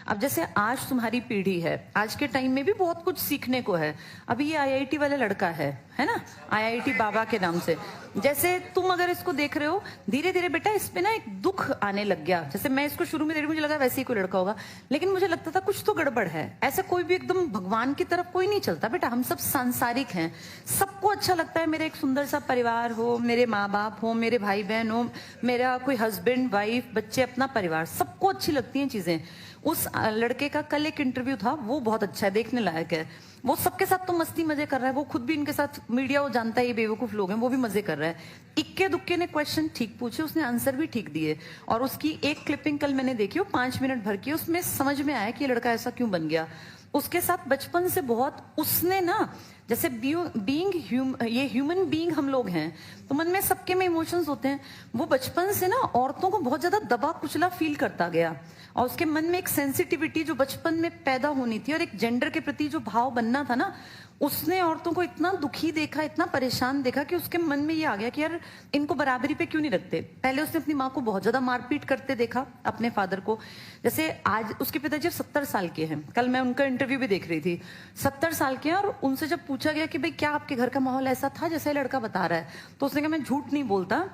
अब जैसे आज तुम्हारी पीढ़ी है, आज के टाइम में भी बहुत कुछ सीखने को है। अभी ये आईआईटी वाला लड़का है ना, आईआईटी बाबा के नाम से। जैसे तुम अगर इसको देख रहे हो, धीरे धीरे बेटा इस पे ना एक दुख आने लग गया। जैसे मैं इसको शुरू में देख रही, मुझे लगा वैसे ही कोई लड़का होगा, लेकिन मुझे लगता था कुछ तो गड़बड़ है। ऐसा कोई भी एकदम भगवान की तरफ कोई नहीं चलता बेटा, हम सब सांसारिक हैं। सबको अच्छा लगता है मेरा एक सुंदर सा परिवार हो, मेरे माँ बाप हो, मेरे भाई बहन हो, मेरा कोई हस्बैंड वाइफ बच्चे, अपना परिवार, सबको अच्छी लगती हैं चीजें। उस लड़के का कल एक इंटरव्यू था, वो बहुत अच्छा है, देखने लायक है। वो सबके साथ तो मस्ती मजे कर रहा है, वो खुद भी इनके साथ, मीडिया वो जानता है ये बेवकूफ लोग हैं, वो भी मजे कर रहा है। इक्के दुक्के ने क्वेश्चन ठीक पूछे, उसने आंसर भी ठीक दिए। और उसकी एक क्लिपिंग कल मैंने देखी, वो 5 मिनट भर की, उसमें समझ में आया कि ये लड़का ऐसा क्यों बन गया। उसके साथ बचपन से बहुत उसने ना, जैसे ये ह्यूमन बीइंग हम लोग हैं, तो मन में सबके में इमोशंस होते हैं। वो बचपन से ना औरतों को बहुत ज्यादा दबा कुचला फील करता गया, और उसके मन में एक सेंसिटिविटी जो बचपन में पैदा होनी थी, और एक जेंडर के प्रति जो भाव बनना था ना, उसने औरतों को इतना दुखी देखा, इतना परेशान देखा, कि उसके मन में ये आ गया कि यार इनको बराबरी पे क्यों नहीं रखते। पहले उसने अपनी माँ को बहुत ज्यादा मारपीट करते देखा, अपने फादर को। जैसे आज उसके पिताजी 70 साल के हैं, कल मैं उनका इंटरव्यू भी देख रही थी, 70 साल के हैं। और उनसे जब पूछा गया कि भाई क्या आपके घर का माहौल ऐसा था जैसा लड़का बता रहा है, तो उसने कहा मैं झूठ नहीं बोलता,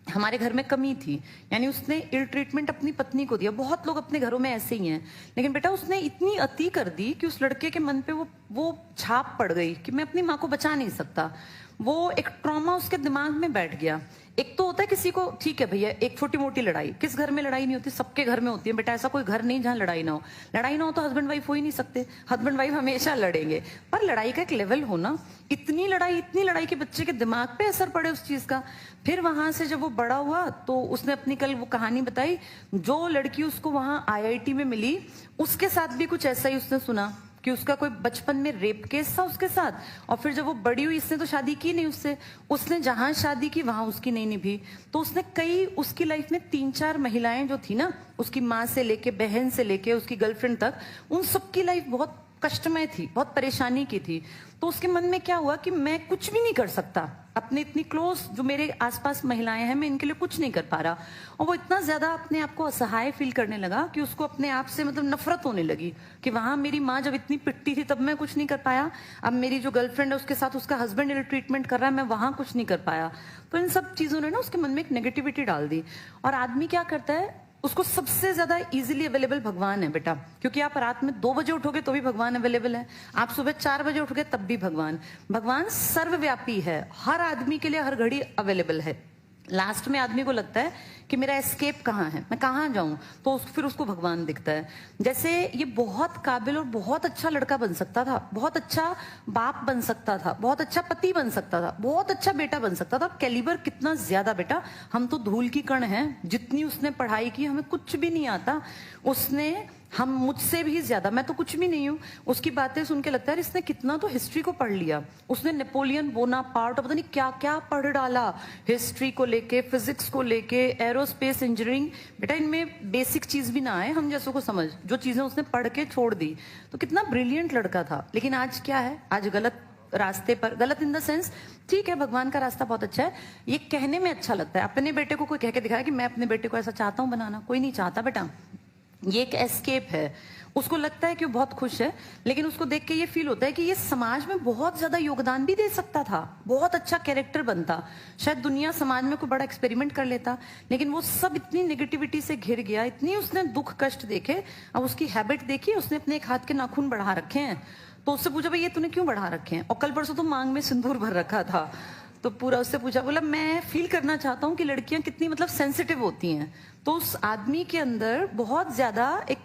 हमारे घर में कमी थी। यानी उसने इल ट्रीटमेंट अपनी पत्नी को दिया। बहुत लोग अपने घरों में ऐसे ही हैं, लेकिन बेटा उसने इतनी अति कर दी कि उस लड़के के मन पे वो छाप पड़ गई कि मैं अपनी माँ को बचा नहीं सकता। वो एक ट्रॉमा उसके दिमाग में बैठ गया। एक तो होता है किसी को, ठीक है भैया एक छोटी मोटी लड़ाई, किस घर में लड़ाई नहीं होती, सबके घर में होती है बेटा, ऐसा कोई घर नहीं जहाँ लड़ाई ना हो। लड़ाई ना हो तो हस्बैंड वाइफ हो ही नहीं सकते, हस्बैंड वाइफ हमेशा लड़ेंगे। पर लड़ाई का एक लेवल होना, इतनी लड़ाई कि बच्चे के दिमाग पे असर पड़े उस चीज का। फिर वहां से जब वो बड़ा हुआ तो उसने अपनी कल वो कहानी बताई, जो लड़की उसको वहां आईआईटी में मिली, उसके साथ भी कुछ ऐसा ही उसने सुना कि उसका कोई बचपन में रेप केस था उसके साथ। और फिर जब वो बड़ी हुई, इसने तो शादी की नहीं उससे, उसने जहां शादी की वहां उसकी नहीं निभी। तो उसने कई, उसकी लाइफ में 3-4 महिलाएं जो थी ना, उसकी माँ से लेके, बहन से लेके, उसकी गर्लफ्रेंड तक, उन सबकी लाइफ बहुत कष्टमय थी, बहुत परेशानी की थी। तो उसके मन में क्या हुआ कि मैं कुछ भी नहीं कर सकता, अपने इतनी क्लोज जो मेरे आसपास महिलाएं हैं, मैं इनके लिए कुछ नहीं कर पा रहा। और वो इतना ज्यादा अपने आप को असहाय फील करने लगा कि उसको अपने आप से मतलब नफरत होने लगी कि वहां मेरी माँ जब इतनी पिटती थी तब मैं कुछ नहीं कर पाया, अब मेरी जो गर्लफ्रेंड है उसके साथ उसका हस्बैंड इल ट्रीटमेंट कर रहा है, मैं वहां कुछ नहीं कर पाया। तो इन सब चीजों ने ना उसके मन में एक नेगेटिविटी डाल दी। और आदमी क्या करता है, उसको सबसे ज्यादा इजीली अवेलेबल भगवान है बेटा, क्योंकि आप रात में 2 बजे उठोगे तो भी भगवान अवेलेबल है, आप सुबह 4 बजे उठोगे तब भी भगवान सर्वव्यापी है, हर आदमी के लिए हर घड़ी अवेलेबल है। लास्ट में आदमी को लगता है कि मेरा एस्केप कहाँ है, मैं कहाँ जाऊं, तो फिर उसको भगवान दिखता है। जैसे ये बहुत काबिल और बहुत अच्छा लड़का बन सकता था, बहुत अच्छा बाप बन सकता था, बहुत अच्छा पति बन सकता था, बहुत अच्छा बेटा बन सकता था। कैलिबर कितना ज्यादा बेटा, हम तो धूल की कण हैं, जितनी उसने पढ़ाई की हमें कुछ भी नहीं आता। उसने, हम मुझसे भी ज्यादा, मैं तो कुछ भी नहीं हूँ। उसकी बातें सुन के लगता है इसने कितना तो हिस्ट्री को पढ़ लिया। उसने नेपोलियन बोनापार्ट, पता नहीं क्या क्या पढ़ डाला, हिस्ट्री को लेके, फिजिक्स को लेके, एरोस्पेस इंजीनियरिंग। बेटा इनमें बेसिक चीज भी ना आए हम जैसों को समझ, जो चीजें उसने पढ़ के छोड़ दी। तो कितना ब्रिलियंट लड़का था, लेकिन आज क्या है, आज गलत रास्ते पर, गलत इन द सेंस, ठीक है भगवान का रास्ता बहुत अच्छा है, ये कहने में अच्छा लगता है। अपने बेटे को कोई कह के दिखाया कि मैं अपने बेटे को ऐसा चाहता हूँ बनाना, कोई नहीं चाहता बेटा। ये एक एस्केप है, उसको लगता है कि वो बहुत खुश है, लेकिन उसको देख के ये फील होता है कि ये समाज में बहुत ज्यादा योगदान भी दे सकता था, बहुत अच्छा कैरेक्टर बनता, शायद दुनिया समाज में कोई बड़ा एक्सपेरिमेंट कर लेता। लेकिन वो सब इतनी नेगेटिविटी से घिर गया, इतनी उसने दुख कष्ट देखे। अब उसकी हैबिट देखी, उसने अपने एक हाथ के नाखून बढ़ा रखे हैं, तो उससे पूछा भाई ये तूने क्यों बढ़ा रखे हैं, और कल परसों तो मांग में सिंदूर भर रखा था। तो पूरा उससे पूछा, बोला मैं फील करना चाहता हूँ कि लड़कियां कितनी मतलब सेंसिटिव होती हैं। तो उस आदमी के अंदर बहुत ज्यादा एक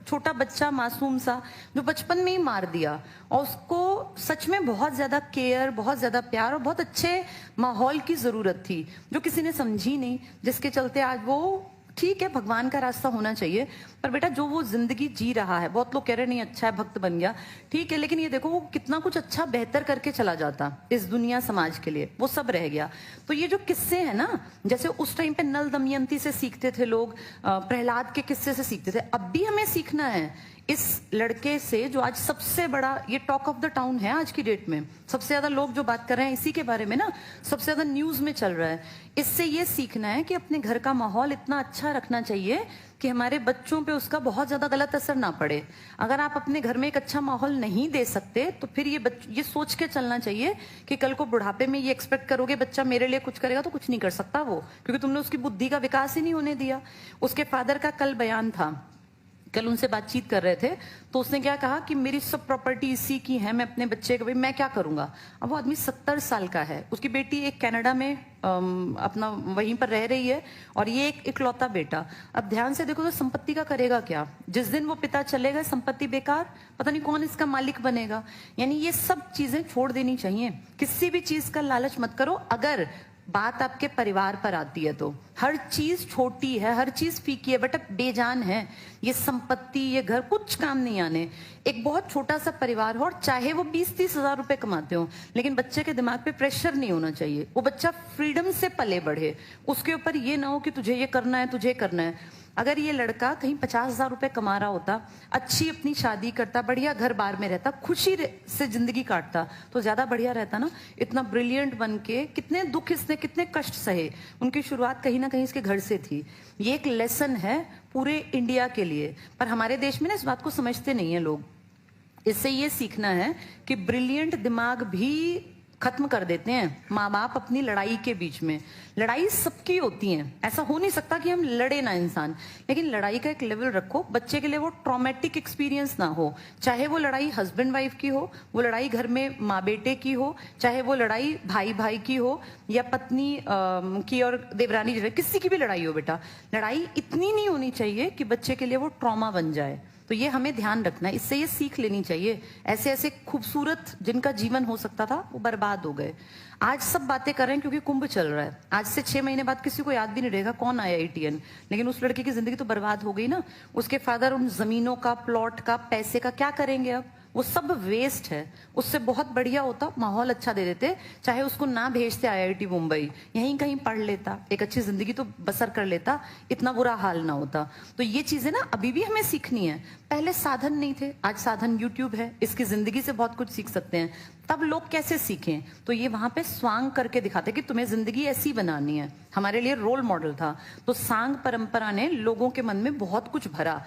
छोटा बच्चा मासूम सा, जो बचपन में ही मार दिया, और उसको सच में बहुत ज्यादा केयर, बहुत ज्यादा प्यार और बहुत अच्छे माहौल की जरूरत थी, जो किसी ने समझी नहीं, जिसके चलते आज वो, ठीक है भगवान का रास्ता होना चाहिए, पर बेटा जो वो जिंदगी जी रहा है, बहुत लोग कह रहे नहीं अच्छा है भक्त बन गया, ठीक है, लेकिन ये देखो वो कितना कुछ अच्छा बेहतर करके चला जाता इस दुनिया समाज के लिए, वो सब रह गया। तो ये जो किस्से हैं ना, जैसे उस टाइम पे नल दमयंती से सीखते थे लोग, प्रहलाद के किस्से से सीखते थे, अब भी हमें सीखना है इस लड़के से, जो आज सबसे बड़ा ये टॉक ऑफ द टाउन है आज की डेट में, सबसे ज्यादा लोग जो बात कर रहे हैं इसी के बारे में ना, सबसे ज्यादा न्यूज में चल रहा है। इससे ये सीखना है कि अपने घर का माहौल इतना अच्छा रखना चाहिए कि हमारे बच्चों पे उसका बहुत ज्यादा गलत असर ना पड़े। अगर आप अपने घर में एक अच्छा माहौल नहीं दे सकते तो फिर ये सोच के चलना चाहिए कि कल को बुढ़ापे में ये एक्सपेक्ट करोगे बच्चा मेरे लिए कुछ करेगा, तो कुछ नहीं कर सकता वो, क्योंकि तुमने उसकी बुद्धि का विकास ही नहीं होने दिया। उसके फादर का कल बयान था, कल उनसे बातचीत कर रहे थे, तो उसने क्या कहा कि मेरी सब प्रॉपर्टी इसी की है, मैं अपने बच्चे का भाई मैं क्या करूंगा। अब वो आदमी 70 साल का है, उसकी बेटी एक कनाडा में अपना वहीं पर रह रही है, और ये एक इकलौता बेटा। अब ध्यान से देखो तो संपत्ति का करेगा क्या? जिस दिन वो पिता चले गए संपत्ति बेकार, पता नहीं कौन इसका मालिक बनेगा। यानी ये सब चीजें छोड़ देनी चाहिए। किसी भी चीज का लालच मत करो। अगर बात आपके परिवार पर आती है तो हर चीज छोटी है, हर चीज फीकी है, बट अब बेजान है। ये संपत्ति, ये घर कुछ काम नहीं आने। एक बहुत छोटा सा परिवार हो और चाहे वो 20-30 हजार रुपए कमाते हो, लेकिन बच्चे के दिमाग पे प्रेशर नहीं होना चाहिए। वो बच्चा फ्रीडम से पले बढ़े, उसके ऊपर ये ना हो कि तुझे ये करना है, तुझे करना है। अगर ये लड़का कहीं 50,000 रुपए कमा रहा होता, अच्छी अपनी शादी करता, बढ़िया घर बार में रहता, खुशी से जिंदगी काटता, तो ज्यादा बढ़िया रहता ना। इतना ब्रिलियंट बन के कितने दुख इसने, कितने कष्ट सहे। उनकी शुरुआत कहीं ना कहीं इसके घर से थी। ये एक लेसन है पूरे इंडिया के लिए, पर हमारे देश में ना इस बात को समझते नहीं है लोग। इससे ये सीखना है कि ब्रिलियंट दिमाग भी खत्म कर देते हैं माँ बाप अपनी लड़ाई के बीच में। लड़ाई सबकी होती है, ऐसा हो नहीं सकता कि हम लड़े ना इंसान, लेकिन लड़ाई का एक लेवल रखो, बच्चे के लिए वो ट्रॉमेटिक एक्सपीरियंस ना हो। चाहे वो लड़ाई हस्बैंड वाइफ की हो, वो लड़ाई घर में माँ बेटे की हो, चाहे वो लड़ाई भाई भाई की हो, या पत्नी की और देवरानी जो है, किसी की भी लड़ाई हो। बेटा, लड़ाई इतनी नहीं होनी चाहिए कि बच्चे के लिए वो ट्रॉमा बन जाए। तो ये हमें ध्यान रखना है, इससे ये सीख लेनी चाहिए। ऐसे ऐसे खूबसूरत जिनका जीवन हो सकता था वो बर्बाद हो गए। आज सब बातें कर रहे हैं क्योंकि कुंभ चल रहा है। आज से 6 महीने बाद किसी को याद भी नहीं रहेगा कौन आया IITN, लेकिन उस लड़के की जिंदगी तो बर्बाद हो गई ना। उसके फादर उन जमीनों का, प्लॉट का, पैसे का क्या करेंगे अब? वो सब वेस्ट है। उससे बहुत बढ़िया होता माहौल अच्छा दे देते, चाहे उसको ना भेजते IIT मुंबई, यहीं कहीं पढ़ लेता, एक अच्छी जिंदगी तो बसर कर लेता, इतना बुरा हाल ना होता। तो ये चीजें ना अभी भी हमें सीखनी है। पहले साधन नहीं थे, आज साधन YouTube है, इसकी जिंदगी से बहुत कुछ सीख सकते हैं। तब लोग कैसे सीखें? तो ये वहां पे स्वांग करके दिखाते कि तुम्हें जिंदगी ऐसी बनानी है। हमारे लिए रोल मॉडल था। तो सांग परंपरा ने लोगों के मन में बहुत कुछ भरा।